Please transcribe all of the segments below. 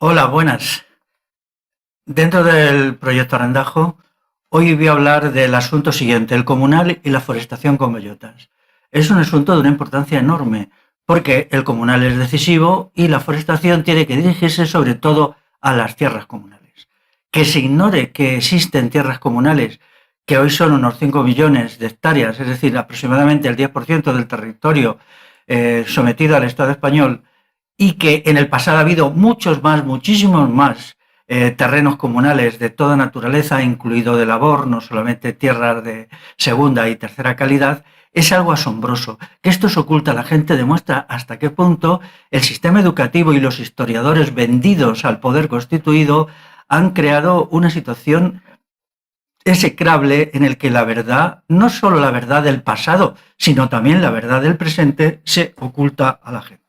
Hola, buenas. Dentro del proyecto Arendajo, hoy voy a hablar del asunto siguiente, el comunal y la forestación con bellotas. Es un asunto de una importancia enorme, porque el comunal es decisivo y la forestación tiene que dirigirse sobre todo a las tierras comunales. Que se ignore que existen tierras comunales, que hoy son unos 5 millones de hectáreas, es decir, aproximadamente el 10% del territorio sometido al Estado español, y que en el pasado ha habido muchos más, muchísimos más terrenos comunales de toda naturaleza, incluido de labor, no solamente tierras de segunda y tercera calidad, es algo asombroso. Que esto se oculta a la gente demuestra hasta qué punto el sistema educativo y los historiadores vendidos al poder constituido han creado una situación execrable en el que la verdad, no solo la verdad del pasado, sino también la verdad del presente, se oculta a la gente.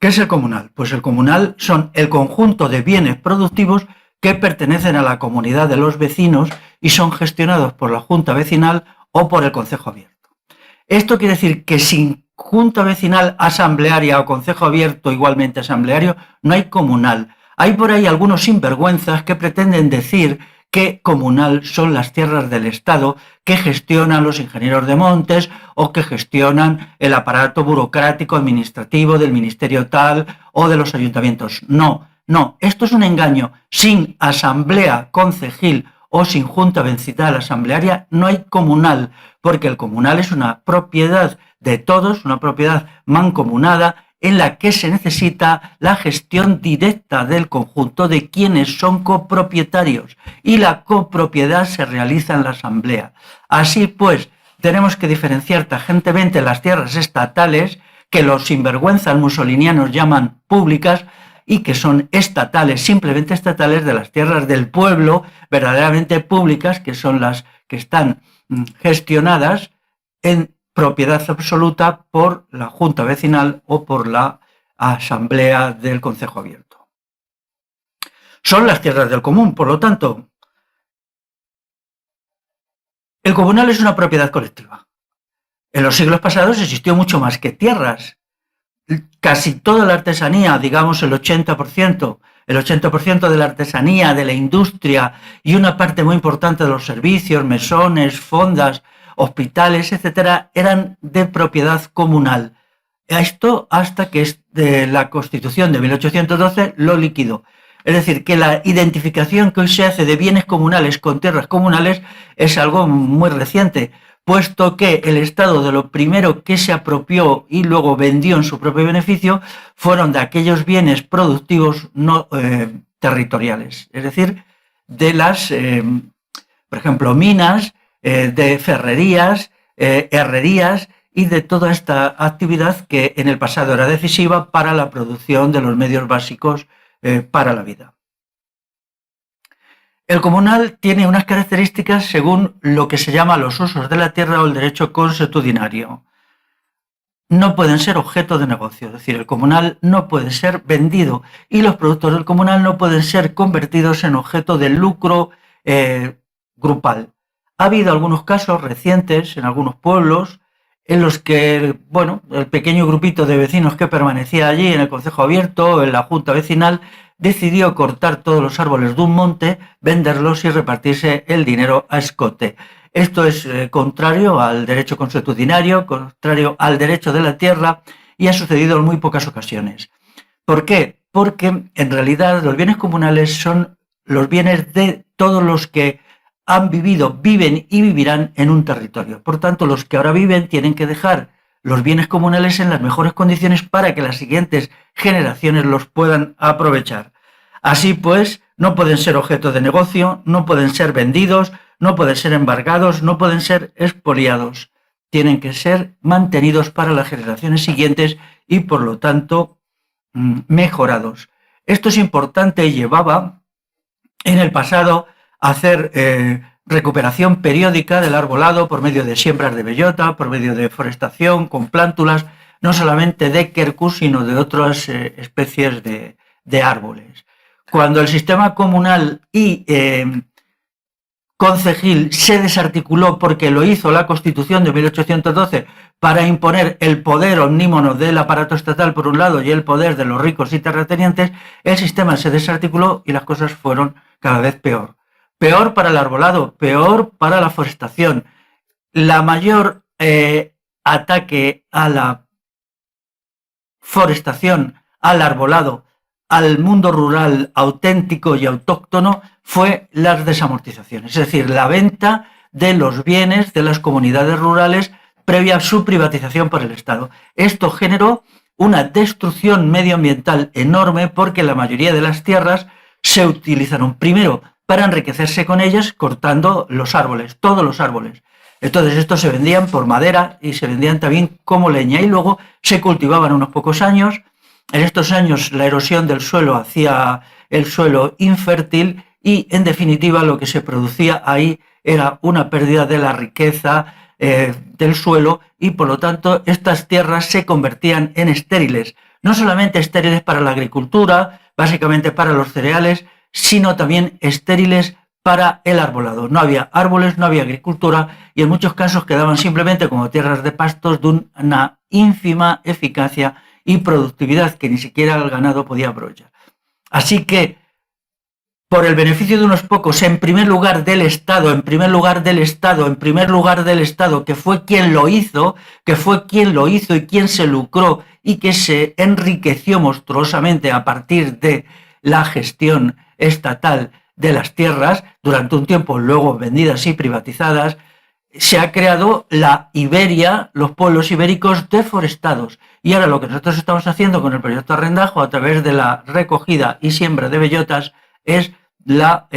¿Qué es el comunal? Pues el comunal son el conjunto de bienes productivos que pertenecen a la comunidad de los vecinos y son gestionados por la junta vecinal o por el concejo abierto. Esto quiere decir que sin junta vecinal asamblearia o concejo abierto igualmente asambleario, no hay comunal. Hay por ahí algunos sinvergüenzas que pretenden decir que comunal son las tierras del Estado que gestionan los ingenieros de montes o que gestionan el aparato burocrático administrativo del ministerio tal o de los ayuntamientos. No, esto es un engaño. Sin asamblea concejil o sin junta vecinal asamblearia no hay comunal, porque el comunal es una propiedad de todos, una propiedad mancomunada en la que se necesita la gestión directa del conjunto de quienes son copropietarios y la copropiedad se realiza en la asamblea. Así pues, tenemos que diferenciar tajantemente las tierras estatales, que los sinvergüenzas musolinianos llaman públicas, y que son estatales, simplemente estatales, de las tierras del pueblo, verdaderamente públicas, que son las que están gestionadas en propiedad absoluta por la junta vecinal o por la asamblea del concejo abierto. Son las tierras del común, por lo tanto, el comunal es una propiedad colectiva. En los siglos pasados existió mucho más que tierras. Casi toda la artesanía, digamos el 80% de la artesanía, de la industria y una parte muy importante de los servicios, mesones, fondas, hospitales, etcétera, eran de propiedad comunal. Esto hasta que la Constitución de 1812 lo liquidó. Es decir, que la identificación que hoy se hace de bienes comunales con tierras comunales es algo muy reciente, puesto que el Estado de lo primero que se apropió y luego vendió en su propio beneficio fueron de aquellos bienes productivos no territoriales, es decir, de las, por ejemplo, minas, de ferrerías, herrerías y de toda esta actividad que en el pasado era decisiva para la producción de los medios básicos para la vida. El comunal tiene unas características según lo que se llama los usos de la tierra o el derecho consuetudinario. No pueden ser objeto de negocio, es decir, el comunal no puede ser vendido y los productos del comunal no pueden ser convertidos en objeto de lucro grupal. Ha habido algunos casos recientes en algunos pueblos en los que, bueno, el pequeño grupito de vecinos que permanecía allí en el concejo abierto, en la junta vecinal, decidió cortar todos los árboles de un monte, venderlos y repartirse el dinero a escote. Esto es contrario al derecho consuetudinario, contrario al derecho de la tierra y ha sucedido en muy pocas ocasiones. ¿Por qué? Porque en realidad los bienes comunales son los bienes de todos los que han vivido, viven y vivirán en un territorio. Por tanto, los que ahora viven tienen que dejar los bienes comunales en las mejores condiciones para que las siguientes generaciones los puedan aprovechar. Así pues, no pueden ser objeto de negocio, no pueden ser vendidos, no pueden ser embargados, no pueden ser expoliados. Tienen que ser mantenidos para las generaciones siguientes y, por lo tanto, mejorados. Esto es importante, llevaba en el pasado a hacer recuperación periódica del arbolado por medio de siembras de bellota, por medio de forestación con plántulas, no solamente de quercus, sino de otras especies de árboles. Cuando el sistema comunal y concejil se desarticuló porque lo hizo la Constitución de 1812 para imponer el poder omnímono del aparato estatal por un lado y el poder de los ricos y terratenientes, el sistema se desarticuló y las cosas fueron cada vez peor. Peor para el arbolado, peor para la forestación. La mayor ataque a la forestación, al arbolado, al mundo rural auténtico y autóctono fue las desamortizaciones, es decir, la venta de los bienes de las comunidades rurales previa a su privatización por el Estado. Esto generó una destrucción medioambiental enorme porque la mayoría de las tierras se utilizaron primero para enriquecerse con ellas cortando los árboles, todos los árboles. Entonces estos se vendían por madera y se vendían también como leña y luego se cultivaban unos pocos años. En estos años la erosión del suelo hacía el suelo infértil y en definitiva lo que se producía ahí era una pérdida de la riqueza del suelo y por lo tanto estas tierras se convertían en estériles, no solamente estériles para la agricultura, básicamente para los cereales, sino también estériles para el arbolado. No había árboles, no había agricultura y en muchos casos quedaban simplemente como tierras de pastos de una ínfima eficacia y productividad que ni siquiera el ganado podía aprovechar. Así que, por el beneficio de unos pocos, en primer lugar del Estado, que fue quien lo hizo y quien se lucró y que se enriqueció monstruosamente a partir de la gestión estatal de las tierras, durante un tiempo luego vendidas y privatizadas, se ha creado la Iberia, los pueblos ibéricos deforestados. Y ahora lo que nosotros estamos haciendo con el proyecto Arrendajo a través de la recogida y siembra de bellotas es la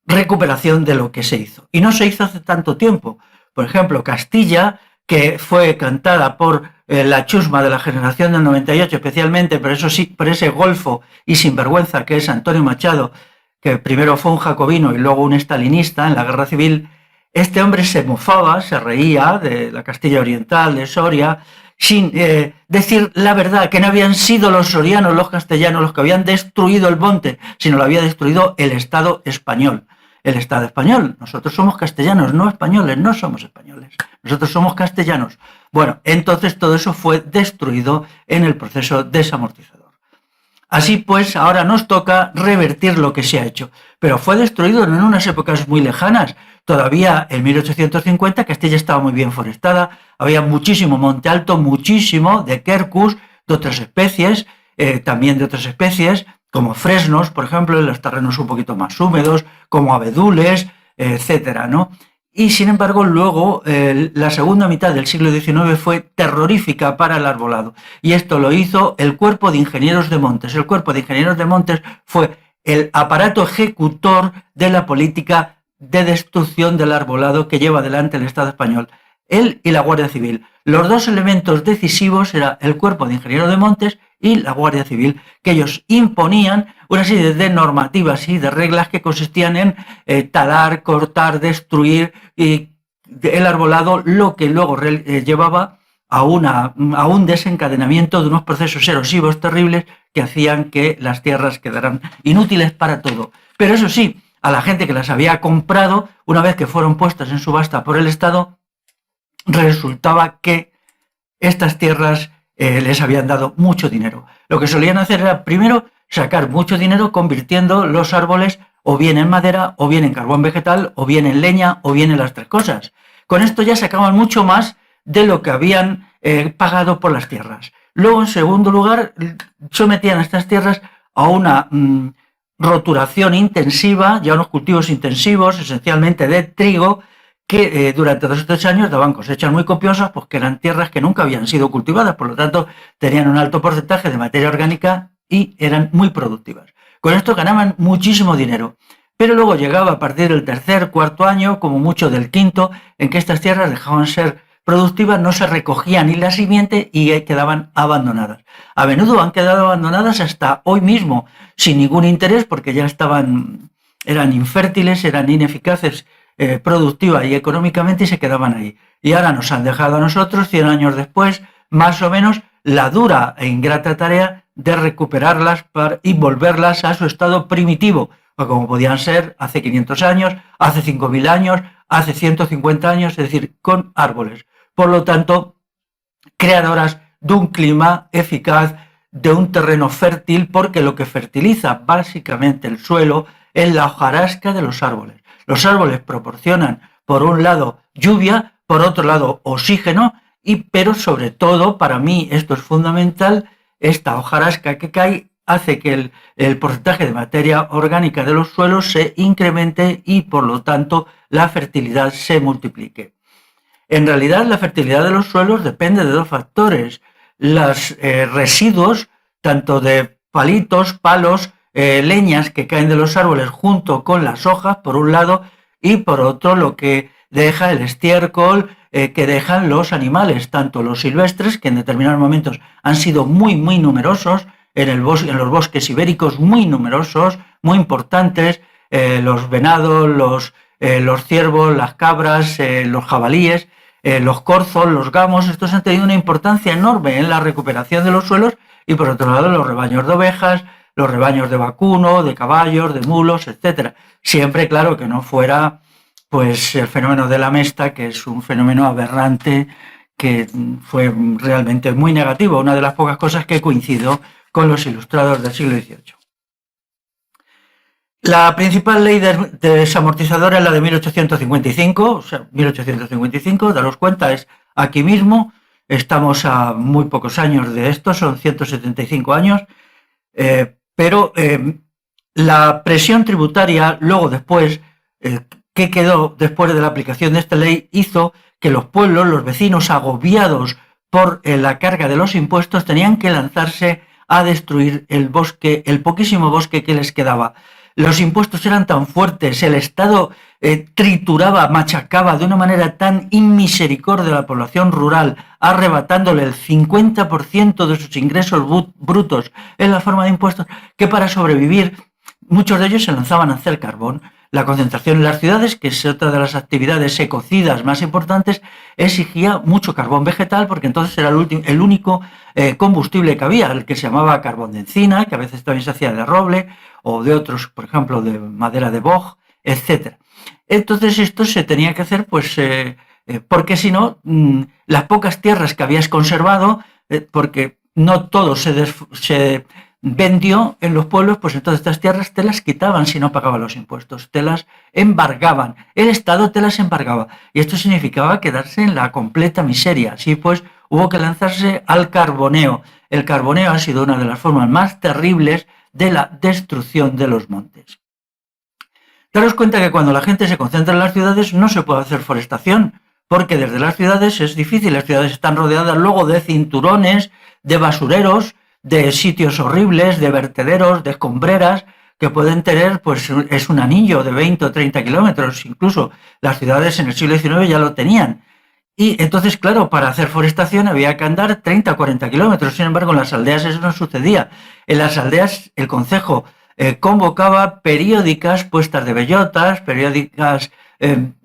recuperación de lo que se hizo. Y no se hizo hace tanto tiempo. Por ejemplo, Castilla, que fue cantada por la chusma de la generación del 98, especialmente por ese golfo y sinvergüenza que es Antonio Machado, que primero fue un jacobino y luego un estalinista en la guerra civil. Este hombre se mofaba, se reía de la Castilla Oriental, de Soria, sin decir la verdad, que no habían sido los sorianos, los castellanos, los que habían destruido el monte, sino lo había destruido el Estado español. El Estado español, nosotros somos castellanos, no españoles, no somos españoles, nosotros somos castellanos. Bueno, entonces todo eso fue destruido en el proceso desamortizador. Así pues, ahora nos toca revertir lo que se ha hecho, pero fue destruido en unas épocas muy lejanas. Todavía en 1850 Castilla estaba muy bien forestada, había muchísimo monte alto, muchísimo de quercus, de otras especies, también de otras especies, como fresnos, por ejemplo, en los terrenos un poquito más húmedos, como abedules, etcétera, ¿no? Y sin embargo, luego la segunda mitad del siglo XIX fue terrorífica para el arbolado. Y esto lo hizo el Cuerpo de Ingenieros de Montes. El Cuerpo de Ingenieros de Montes fue el aparato ejecutor de la política de destrucción del arbolado que lleva adelante el Estado español. Él y la Guardia Civil. Los dos elementos decisivos eran el Cuerpo de Ingenieros de Montes y la Guardia Civil, que ellos imponían una serie de normativas y de reglas que consistían en talar, cortar, destruir el arbolado, lo que luego llevaba a un desencadenamiento de unos procesos erosivos terribles que hacían que las tierras quedaran inútiles para todo. Pero eso sí, a la gente que las había comprado, una vez que fueron puestas en subasta por el Estado, resultaba que estas tierras les habían dado mucho dinero. Lo que solían hacer era primero sacar mucho dinero convirtiendo los árboles o bien en madera, o bien en carbón vegetal, o bien en leña, o bien en las tres cosas. Con esto ya sacaban mucho más de lo que habían pagado por las tierras. Luego, en segundo lugar, sometían a estas tierras a una roturación intensiva, ya unos cultivos intensivos, esencialmente de trigo, que durante 2 o 3 años daban cosechas muy copiosas, pues que eran tierras que nunca habían sido cultivadas, por lo tanto tenían un alto porcentaje de materia orgánica y eran muy productivas. Con esto ganaban muchísimo dinero, pero luego llegaba a partir del tercer, cuarto año, como mucho del quinto, en que estas tierras dejaban ser productivas, no se recogía ni la simiente y quedaban abandonadas. A menudo han quedado abandonadas hasta hoy mismo, sin ningún interés, porque ya eran infértiles, eran ineficaces, productiva y económicamente, y se quedaban ahí. Y ahora nos han dejado a nosotros, 100 años después, más o menos, la dura e ingrata tarea de recuperarlas y volverlas a su estado primitivo, o como podían ser hace 500 años, hace 5.000 años, hace 150 años, es decir, con árboles. por lo tanto, creadoras de un clima eficaz, de un terreno fértil, porque lo que fertiliza básicamente el suelo es la hojarasca de los árboles. Los árboles proporcionan, por un lado, lluvia, por otro lado, oxígeno, pero sobre todo, para mí esto es fundamental, esta hojarasca que cae hace que el porcentaje de materia orgánica de los suelos se incremente y, por lo tanto, la fertilidad se multiplique. En realidad, la fertilidad de los suelos depende de dos factores. Los residuos, tanto de palitos, palos, leñas que caen de los árboles junto con las hojas, por un lado, y por otro lo que deja el estiércol que dejan los animales, tanto los silvestres, que en determinados momentos han sido muy, muy numerosos, en los bosques ibéricos muy numerosos, muy importantes, los venados, los ciervos, las cabras, los jabalíes, los corzos, los gamos, estos han tenido una importancia enorme en la recuperación de los suelos, y por otro lado los rebaños de ovejas, los rebaños de vacuno, de caballos, de mulos, etcétera. Siempre, claro, que no fuera pues el fenómeno de la mesta, que es un fenómeno aberrante, que fue realmente muy negativo, una de las pocas cosas que coincidió con los ilustrados del siglo XVIII. La principal ley desamortizadora es la de 1855, o sea, 1855, daros cuenta, es aquí mismo, estamos a muy pocos años de esto, son 175 años, pero la presión tributaria, luego después, que quedó después de la aplicación de esta ley, hizo que los pueblos, los vecinos, agobiados por la carga de los impuestos, tenían que lanzarse a destruir el bosque, el poquísimo bosque que les quedaba. Los impuestos eran tan fuertes, el Estado trituraba, machacaba de una manera tan inmisericordia a la población rural, arrebatándole el 50% de sus ingresos brutos en la forma de impuestos, que para sobrevivir muchos de ellos se lanzaban a hacer carbón. La concentración en las ciudades, que es otra de las actividades ecocidas más importantes, exigía mucho carbón vegetal, porque entonces era el único combustible que había, el que se llamaba carbón de encina, que a veces también se hacía de roble, o de otros, por ejemplo, de madera de boj, etc. Entonces esto se tenía que hacer, pues, porque si no, las pocas tierras que habías conservado, porque no todo se vendió en los pueblos, pues entonces estas tierras te las quitaban si no pagaban los impuestos, te las embargaban, el Estado te las embargaba, y esto significaba quedarse en la completa miseria. Así pues, hubo que lanzarse al carboneo. El carboneo ha sido una de las formas más terribles de la destrucción de los montes. Daros cuenta que cuando la gente se concentra en las ciudades no se puede hacer forestación, porque desde las ciudades es difícil. Las ciudades están rodeadas luego de cinturones, de basureros, de sitios horribles, de vertederos, de escombreras, que pueden tener, pues es un anillo de 20 o 30 kilómetros. Incluso las ciudades en el siglo XIX ya lo tenían. Y entonces, claro, para hacer forestación había que andar 30 o 40 kilómetros. Sin embargo, en las aldeas eso no sucedía. En las aldeas el concejo convocaba periódicas puestas de bellotas, periódicas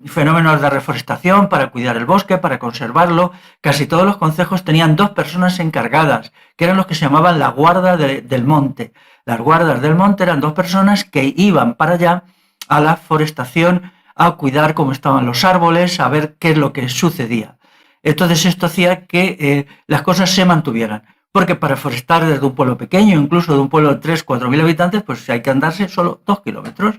fenómenos de reforestación para cuidar el bosque, para conservarlo. Casi todos los concejos tenían 2 personas encargadas, que eran los que se llamaban la guarda del monte. Las guardas del monte eran 2 personas que iban para allá a la forestación, a cuidar cómo estaban los árboles, a ver qué es lo que sucedía. Entonces esto hacía que las cosas se mantuvieran, porque para forestar desde un pueblo pequeño, incluso de un pueblo de 3 o 4 mil habitantes, pues hay que andarse solo 2 kilómetros,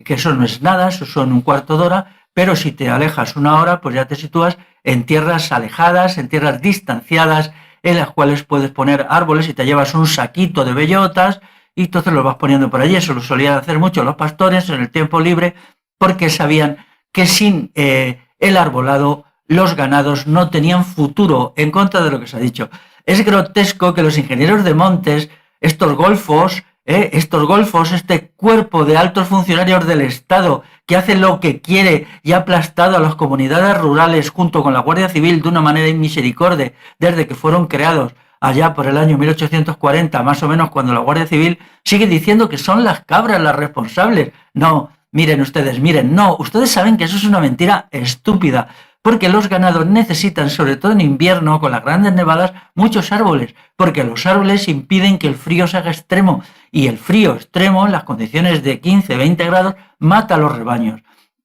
que eso no es nada, eso son un cuarto de hora, pero si te alejas 1 hora, pues ya te sitúas en tierras alejadas, en tierras distanciadas, en las cuales puedes poner árboles y te llevas un saquito de bellotas y entonces los vas poniendo por allí. Eso lo solían hacer mucho los pastores en el tiempo libre, porque sabían que sin el arbolado los ganados no tenían futuro, en contra de lo que se ha dicho. Es grotesco que los ingenieros de montes, estos golfos, este cuerpo de altos funcionarios del Estado que hace lo que quiere y ha aplastado a las comunidades rurales junto con la Guardia Civil de una manera inmisericordia desde que fueron creados allá por el año 1840, más o menos, cuando la Guardia Civil sigue diciendo que son las cabras las responsables. No, miren ustedes, no, ustedes saben que eso es una mentira estúpida, porque los ganados necesitan, sobre todo en invierno, con las grandes nevadas, muchos árboles, porque los árboles impiden que el frío se haga extremo, y el frío extremo, en las condiciones de 15, 20 grados, mata a los rebaños.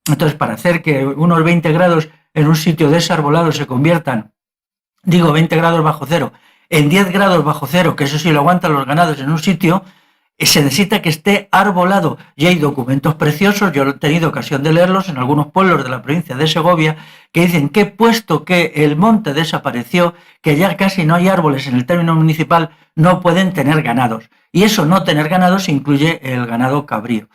Entonces, para hacer que unos 20 grados en un sitio desarbolado se conviertan, 20 grados bajo cero, en 10 grados bajo cero, que eso sí lo aguantan los ganados en un sitio, se necesita que esté arbolado. Y hay documentos preciosos, yo he tenido ocasión de leerlos en algunos pueblos de la provincia de Segovia, que dicen que puesto que el monte desapareció, que ya casi no hay árboles en el término municipal, no pueden tener ganados. Y eso no tener ganados incluye el ganado cabrío.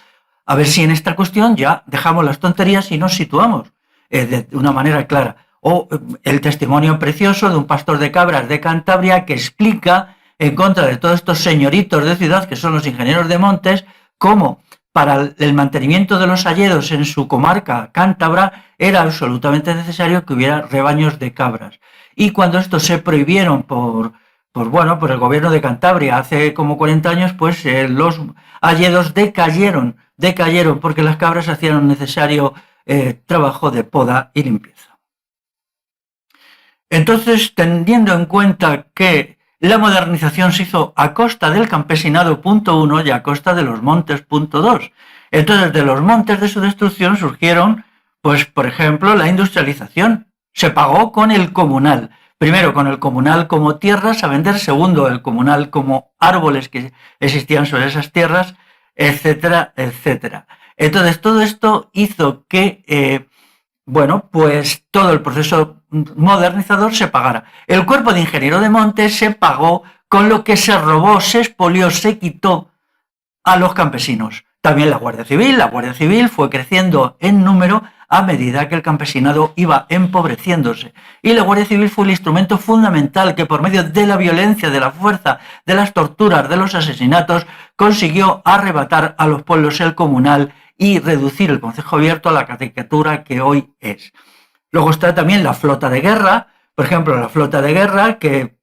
A ver si en esta cuestión ya dejamos las tonterías y nos situamos de una manera clara. O el testimonio precioso de un pastor de cabras de Cantabria que explica en contra de todos estos señoritos de ciudad que son los ingenieros de montes, cómo para el mantenimiento de los hayedos en su comarca cántabra era absolutamente necesario que hubiera rebaños de cabras. Y cuando estos se prohibieron por el gobierno de Cantabria hace como 40 años, pues los hayedos decayeron porque las cabras hacían un necesario trabajo de poda y limpieza. Entonces, teniendo en cuenta que la modernización se hizo a costa del campesinado, punto 1, y a costa de los montes, punto 2. Entonces, de los montes de su destrucción surgieron, pues, por ejemplo, la industrialización. Se pagó con el comunal. Primero, con el comunal como tierras a vender. Segundo, el comunal como árboles que existían sobre esas tierras, etcétera, etcétera. Entonces, todo esto hizo que, pues todo el proceso modernizador se pagara. El cuerpo de ingeniero de montes se pagó con lo que se robó, se expolió, se quitó a los campesinos. También la Guardia Civil fue creciendo en número a medida que el campesinado iba empobreciéndose. Y la Guardia Civil fue el instrumento fundamental que por medio de la violencia, de la fuerza, de las torturas, de los asesinatos, consiguió arrebatar a los pueblos el comunal y reducir el concejo abierto a la caricatura que hoy es. Luego está también la flota de guerra, por ejemplo, la flota de guerra que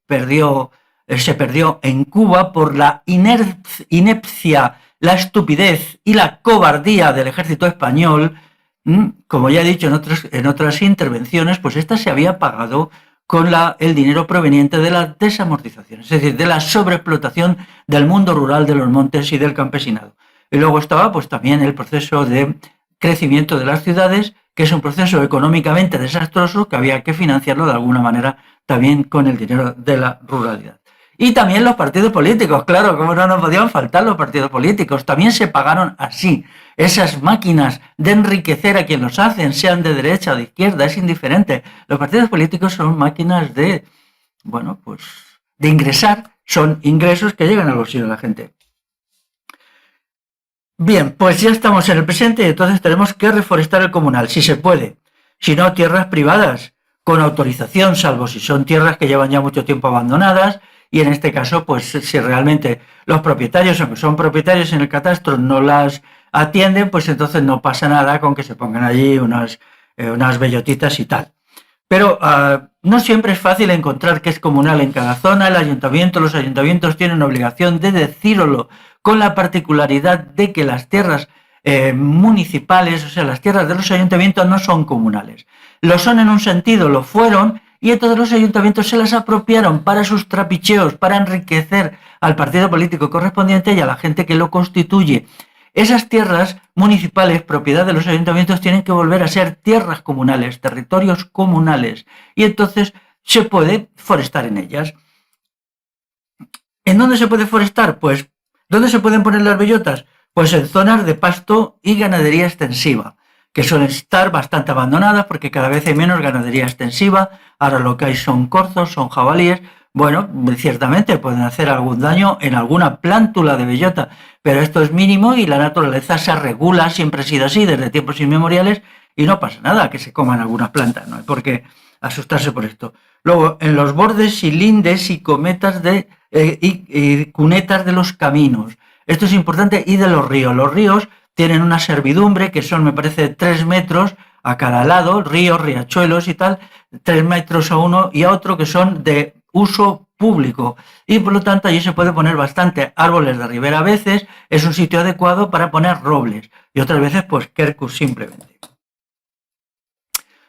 se perdió en Cuba por la inepcia, la estupidez y la cobardía del ejército español. Como ya he dicho en otras intervenciones, pues esta se había pagado con el dinero proveniente de la desamortización, es decir, de la sobreexplotación del mundo rural, de los montes y del campesinado. Y luego estaba pues también el proceso de crecimiento de las ciudades, que es un proceso económicamente desastroso que había que financiarlo de alguna manera también con el dinero de la ruralidad. Y también los partidos políticos, claro, como no nos podían faltar los partidos políticos, también se pagaron así. Esas máquinas de enriquecer a quien los hacen, sean de derecha o de izquierda, es indiferente. Los partidos políticos son máquinas de ingresar, son ingresos que llegan al bolsillo de la gente. Bien, pues ya estamos en el presente y entonces tenemos que reforestar el comunal, si se puede. Si no, tierras privadas, con autorización, salvo si son tierras que llevan ya mucho tiempo abandonadas, y en este caso, pues si realmente los propietarios, aunque son propietarios en el catastro, no las atienden, pues entonces no pasa nada con que se pongan allí unas bellotitas y tal. Pero no siempre es fácil encontrar qué es comunal en cada zona. Los ayuntamientos tienen obligación de decirlo, con la particularidad de que las tierras municipales, o sea, las tierras de los ayuntamientos no son comunales. Lo son en un sentido, lo fueron, y entonces los ayuntamientos se las apropiaron para sus trapicheos, para enriquecer al partido político correspondiente y a la gente que lo constituye. Esas tierras municipales, propiedad de los ayuntamientos, tienen que volver a ser tierras comunales, territorios comunales, y entonces se puede forestar en ellas. ¿En dónde se puede forestar? Pues, ¿dónde se pueden poner las bellotas? Pues en zonas de pasto y ganadería extensiva, que suelen estar bastante abandonadas porque cada vez hay menos ganadería extensiva. Ahora lo que hay son corzos, son jabalíes. Bueno, ciertamente pueden hacer algún daño en alguna plántula de bellota, pero esto es mínimo y la naturaleza se regula, siempre ha sido así desde tiempos inmemoriales y no pasa nada que se coman algunas plantas, no hay por qué asustarse por esto. Luego, en los bordes y lindes y cometas y cunetas de los caminos. Esto es importante, y de los ríos. Los ríos tienen una servidumbre que son, me parece, 3 metros a cada lado, ríos, riachuelos y tal, 3 metros a uno y a otro que son de uso público. Y por lo tanto allí se puede poner bastante árboles de ribera a veces, es un sitio adecuado para poner robles y otras veces pues quercus simplemente.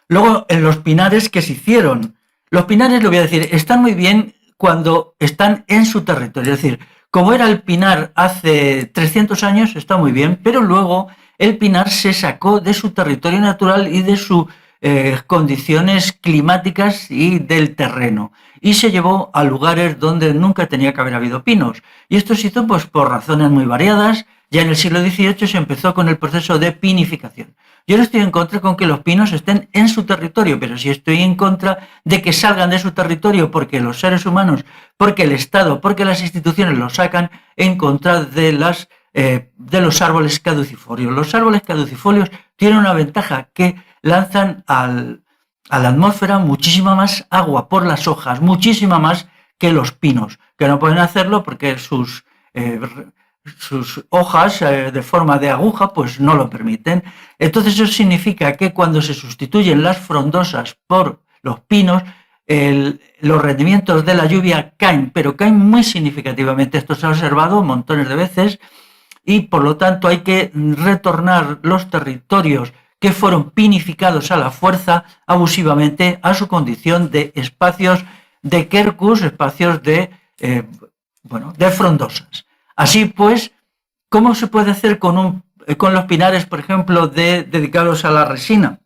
Luego en los pinares que se hicieron. Los pinares, lo voy a decir, están muy bien cuando están en su territorio, es decir, como era el pinar hace 300 años, está muy bien, pero luego el pinar se sacó de su territorio natural y de su condiciones climáticas y del terreno. Y se llevó a lugares donde nunca tenía que haber habido pinos. Y esto se hizo pues, por razones muy variadas. Ya en el siglo XVIII se empezó con el proceso de pinificación. Yo no estoy en contra con que los pinos estén en su territorio, pero sí estoy en contra de que salgan de su territorio porque los seres humanos, porque el Estado, porque las instituciones los sacan en contra de los árboles caducifolios. Los árboles caducifolios tienen una ventaja, que lanzan a la atmósfera muchísima más agua por las hojas, muchísima más que los pinos, que no pueden hacerlo porque sus hojas de forma de aguja pues no lo permiten. Entonces eso significa que cuando se sustituyen las frondosas por los pinos, los rendimientos de la lluvia caen, pero caen muy significativamente. Esto se ha observado montones de veces y por lo tanto hay que retornar los territorios que fueron pinificados a la fuerza abusivamente a su condición de espacios de quercus, espacios de frondosas. Así pues, ¿cómo se puede hacer con los pinares, por ejemplo, dedicados a la resina?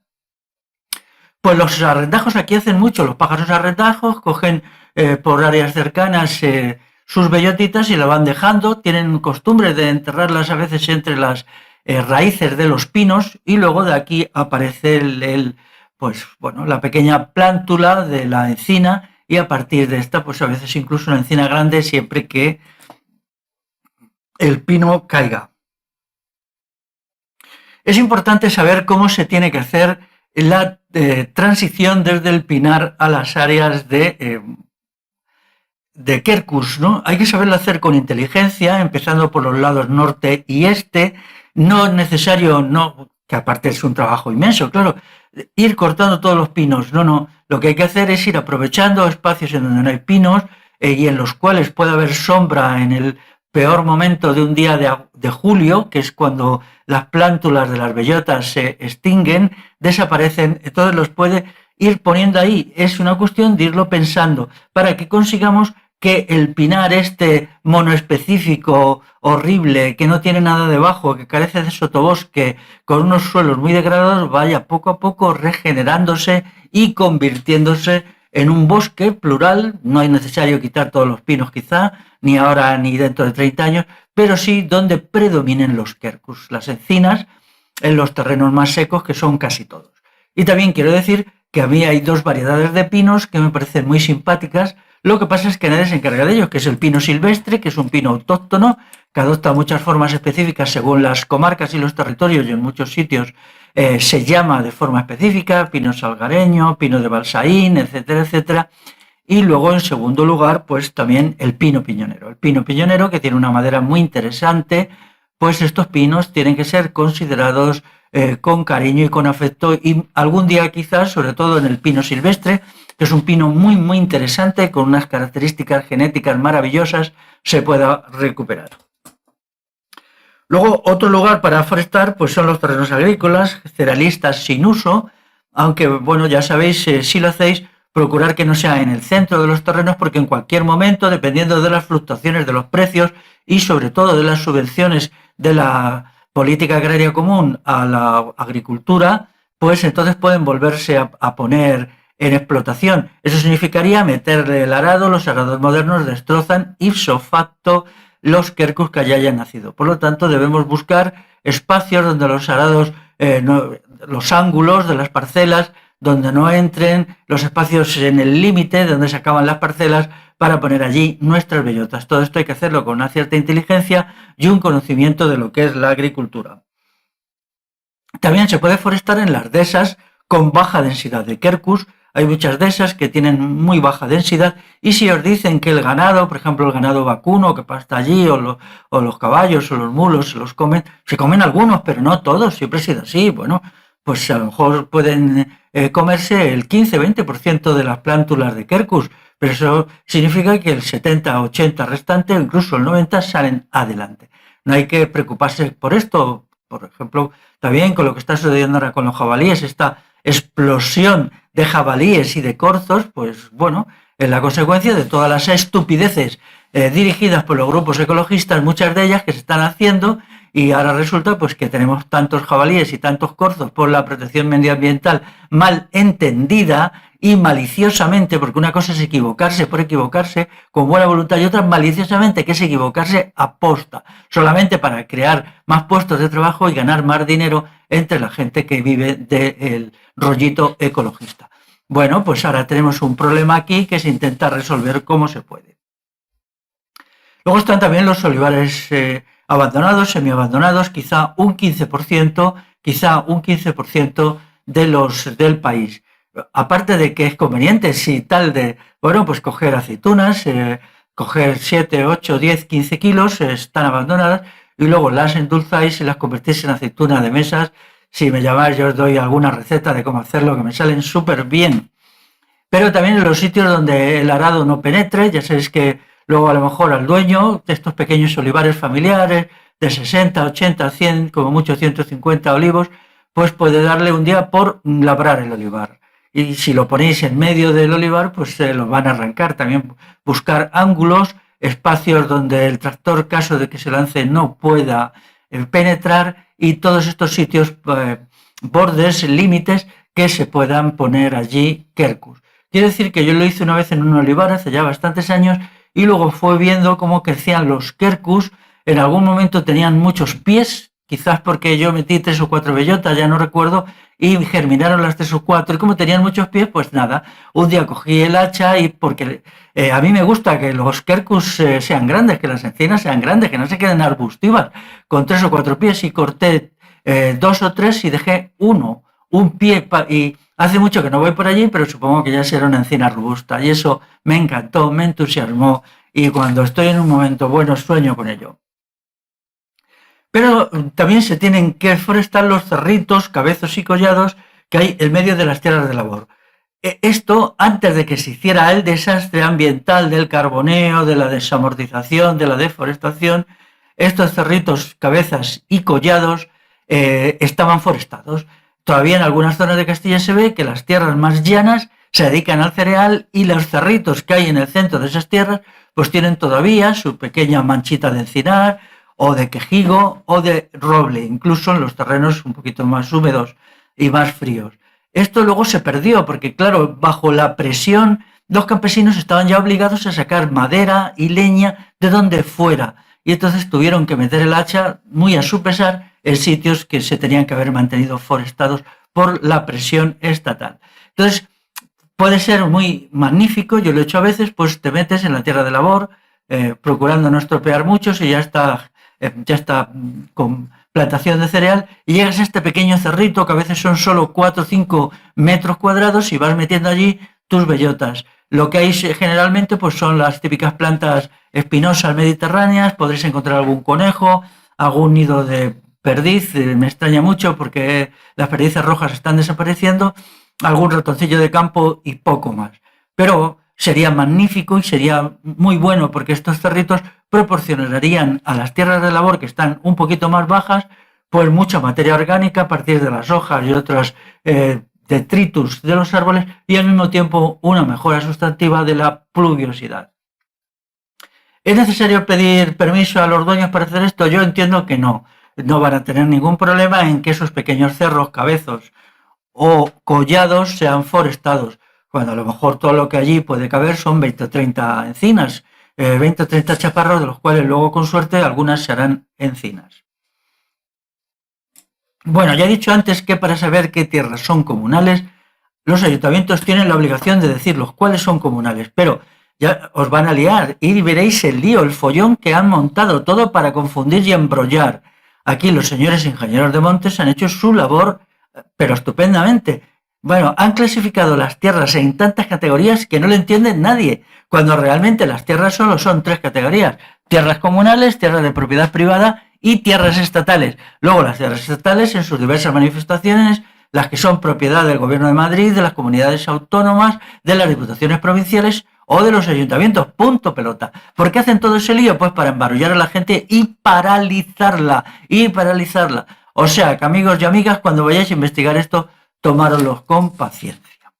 Pues los arrendajos aquí hacen mucho. Los pájaros arrendajos cogen por áreas cercanas sus bellotitas y la van dejando. Tienen costumbre de enterrarlas a veces entre las raíces de los pinos y luego de aquí aparece la pequeña plántula de la encina y a partir de esta, pues a veces incluso una encina grande siempre que el pino caiga. Es importante saber cómo se tiene que hacer la transición desde el pinar a las áreas de quercus, ¿no? Hay que saberlo hacer con inteligencia, empezando por los lados norte y este. No es necesario, que aparte es un trabajo inmenso, claro, ir cortando todos los pinos. No. Lo que hay que hacer es ir aprovechando espacios en donde no hay pinos y en los cuales puede haber sombra en el peor momento de un día de julio, que es cuando las plántulas de las bellotas se extinguen, desaparecen, entonces los puede ir poniendo ahí. Es una cuestión de irlo pensando para que consigamos que el pinar monoespecífico, horrible, que no tiene nada debajo, que carece de sotobosque, con unos suelos muy degradados, vaya poco a poco regenerándose y convirtiéndose en un bosque plural. No es necesario quitar todos los pinos quizá, ni ahora ni dentro de 30 años, pero sí donde predominen los quercus, las encinas, en los terrenos más secos, que son casi todos. Y también quiero decir que a mí hay dos variedades de pinos que me parecen muy simpáticas. Lo que pasa es que nadie se encarga de ellos, que es el pino silvestre, que es un pino autóctono, que adopta muchas formas específicas según las comarcas y los territorios, y en muchos sitios se llama de forma específica, pino salgareño, pino de Balsaín, etcétera, etcétera. Y luego, en segundo lugar, pues también el pino piñonero. El pino piñonero, que tiene una madera muy interesante, pues estos pinos tienen que ser considerados con cariño y con afecto, y algún día quizás, sobre todo en el pino silvestre, que es un pino muy, muy interesante, con unas características genéticas maravillosas, se pueda recuperar. Luego, otro lugar para forestar pues son los terrenos agrícolas, cerealistas sin uso, aunque, bueno, ya sabéis, si lo hacéis, procurar que no sea en el centro de los terrenos, porque en cualquier momento, dependiendo de las fluctuaciones de los precios y sobre todo de las subvenciones de la política agraria común a la agricultura, pues entonces pueden volverse a poner en explotación. Eso significaría meterle el arado. Los arados modernos destrozan ipso facto los quercus que allá hayan nacido. Por lo tanto, debemos buscar espacios donde los arados, los ángulos de las parcelas, donde no entren los espacios en el límite, donde se acaban las parcelas, para poner allí nuestras bellotas. Todo esto hay que hacerlo con una cierta inteligencia y un conocimiento de lo que es la agricultura. También se puede forestar en las dehesas con baja densidad de quercus. Hay muchas dehesas que tienen muy baja densidad, y si os dicen que el ganado, por ejemplo el ganado vacuno que pasta allí, o los caballos o los mulos se comen algunos, pero no todos, siempre ha sido así. Bueno, pues a lo mejor pueden comerse el 15-20% de las plántulas de quercus, pero eso significa que el 70-80 restante, o incluso el 90, salen adelante. No hay que preocuparse por esto. Por ejemplo, también con lo que está sucediendo ahora con los jabalíes, esta explosión de jabalíes y de corzos, pues bueno, es la consecuencia de todas las estupideces dirigidas por los grupos ecologistas, muchas de ellas que se están haciendo, Y ahora resulta pues que tenemos tantos jabalíes y tantos corzos por la protección medioambiental mal entendida y maliciosamente, porque una cosa es equivocarse por equivocarse con buena voluntad y otra maliciosamente, que es equivocarse aposta, solamente para crear más puestos de trabajo y ganar más dinero entre la gente que vive del rollito ecologista. Bueno, pues ahora tenemos un problema aquí que se intenta resolver como se puede. Luego están también los olivares abandonados, semiabandonados, quizá un 15% de los del país. Aparte de que es conveniente, si tal de, bueno, pues coger aceitunas, coger 7, 8, 10, 15 kilos, están abandonadas, y luego las endulzáis y las convertís en aceituna de mesas. Si me llamáis, yo os doy alguna receta de cómo hacerlo, que me salen súper bien. Pero también en los sitios donde el arado no penetre, ya sabéis que luego a lo mejor al dueño de estos pequeños olivares familiares, de 60, 80, 100, como mucho 150 olivos, pues puede darle un día por labrar el olivar. Y si lo ponéis en medio del olivar, pues se lo van a arrancar. También buscar ángulos, espacios donde el tractor, caso de que se lance, no pueda penetrar, y todos estos sitios, bordes, límites, que se puedan poner allí quercus. Quiere decir que yo lo hice una vez en un olivar hace ya bastantes años, y luego fue viendo cómo crecían los quercus. En algún momento tenían muchos pies, quizás porque yo metí 3 o 4 bellotas, ya no recuerdo, y germinaron las 3 o 4, y como tenían muchos pies, pues nada, un día cogí el hacha, y porque a mí me gusta que los quercus sean grandes, que las encinas sean grandes, que no se queden arbustivas, con 3 o 4 pies, y corté 2 o 3 y dejé un pie, y hace mucho que no voy por allí, pero supongo que ya será una encina robusta, y eso me encantó, me entusiasmó, y cuando estoy en un momento bueno sueño con ello. Pero también se tienen que forestar los cerritos, cabezos y collados que hay en medio de las tierras de labor. Esto antes de que se hiciera el desastre ambiental del carboneo, de la desamortización, de la deforestación. Estos cerritos, cabezas y collados estaban forestados. Todavía en algunas zonas de Castilla se ve que las tierras más llanas se dedican al cereal, y los cerritos que hay en el centro de esas tierras pues tienen todavía su pequeña manchita de encinar o de quejigo o de roble, incluso en los terrenos un poquito más húmedos y más fríos. Esto luego se perdió porque, claro, bajo la presión, los campesinos estaban ya obligados a sacar madera y leña de donde fuera, y entonces tuvieron que meter el hacha, muy a su pesar, en sitios que se tenían que haber mantenido forestados por la presión estatal. Entonces, puede ser muy magnífico, yo lo he hecho a veces, pues te metes en la tierra de labor, procurando no estropear mucho, y ya está con plantación de cereal, y llegas a este pequeño cerrito que a veces son solo 4 o 5 metros cuadrados, y vas metiendo allí tus bellotas. Lo que hay generalmente pues son las típicas plantas espinosas mediterráneas, podréis encontrar algún conejo, algún nido de perdiz, me extraña mucho porque las perdices rojas están desapareciendo, algún ratoncillo de campo y poco más. Pero sería magnífico y sería muy bueno porque estos cerritos proporcionarían a las tierras de labor, que están un poquito más bajas, pues mucha materia orgánica a partir de las hojas y otros detritus de los árboles, y al mismo tiempo una mejora sustantiva de la pluviosidad. ¿Es necesario pedir permiso a los dueños para hacer esto? Yo entiendo que no. No van a tener ningún problema en que esos pequeños cerros, cabezos o collados sean forestados, cuando a lo mejor todo lo que allí puede caber son 20 o 30 encinas, 20 o 30 chaparros, de los cuales luego con suerte algunas serán encinas. Bueno, ya he dicho antes que para saber qué tierras son comunales, los ayuntamientos tienen la obligación de decirlos cuáles son comunales, pero ya os van a liar y veréis el lío, el follón que han montado, todo para confundir y embrollar. Aquí los señores ingenieros de montes han hecho su labor, pero estupendamente. Bueno, han clasificado las tierras en tantas categorías que no lo entiende nadie, cuando realmente las tierras solo son 3 categorías: tierras comunales, tierras de propiedad privada y tierras estatales. Luego las tierras estatales en sus diversas manifestaciones, las que son propiedad del Gobierno de Madrid, de las comunidades autónomas, de las diputaciones provinciales o de los ayuntamientos. Punto pelota. ¿Por qué hacen todo ese lío? Pues para embarullar a la gente y paralizarla. O sea, que amigos y amigas, cuando vayáis a investigar esto, tomároslos con paciencia.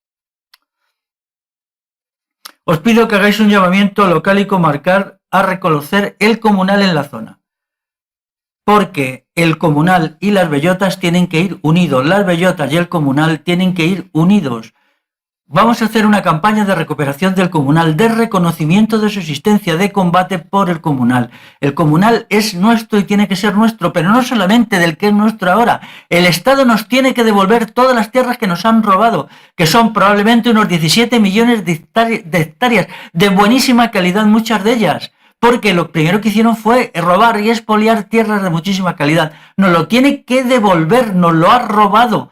Os pido que hagáis un llamamiento local y comarcal a reconocer el comunal en la zona. porque el comunal y las bellotas tienen que ir unidos, las bellotas y el comunal tienen que ir unidos. Vamos a hacer una campaña de recuperación del comunal, de reconocimiento de su existencia, de combate por el comunal. El comunal es nuestro y tiene que ser nuestro, pero no solamente del que es nuestro ahora. El Estado nos tiene que devolver todas las tierras que nos han robado, que son probablemente unos 17 millones de hectáreas de buenísima calidad, muchas de ellas. Porque lo primero que hicieron fue robar y expoliar tierras de muchísima calidad. Nos lo tiene que devolver, nos lo ha robado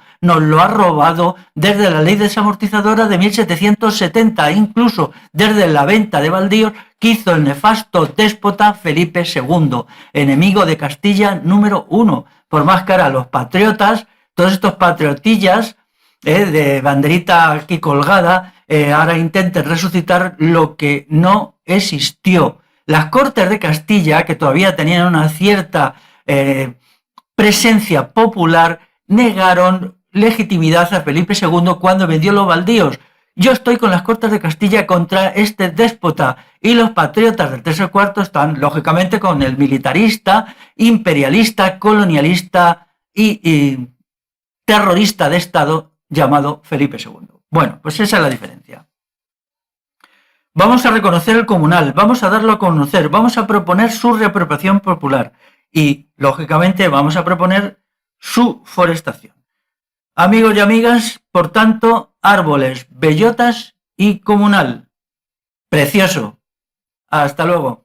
desde la ley desamortizadora de 1770, incluso desde la venta de baldíos que hizo el nefasto déspota Felipe II, enemigo de Castilla número 1. Por más que ahora los patriotas, todos estos patriotillas de banderita aquí colgada, ahora intenten resucitar lo que no existió. Las Cortes de Castilla, que todavía tenían una cierta presencia popular, negaron legitimidad a Felipe II cuando vendió los baldíos. Yo estoy con las Cortes de Castilla contra este déspota y los patriotas del 3 y 4 están, lógicamente, con el militarista, imperialista, colonialista y terrorista de Estado llamado Felipe II. Bueno, pues esa es la diferencia. Vamos a reconocer el comunal, vamos a darlo a conocer, vamos a proponer su reapropiación popular y, lógicamente, vamos a proponer su forestación. Amigos y amigas, por tanto, árboles, bellotas y comunal. Precioso. Hasta luego.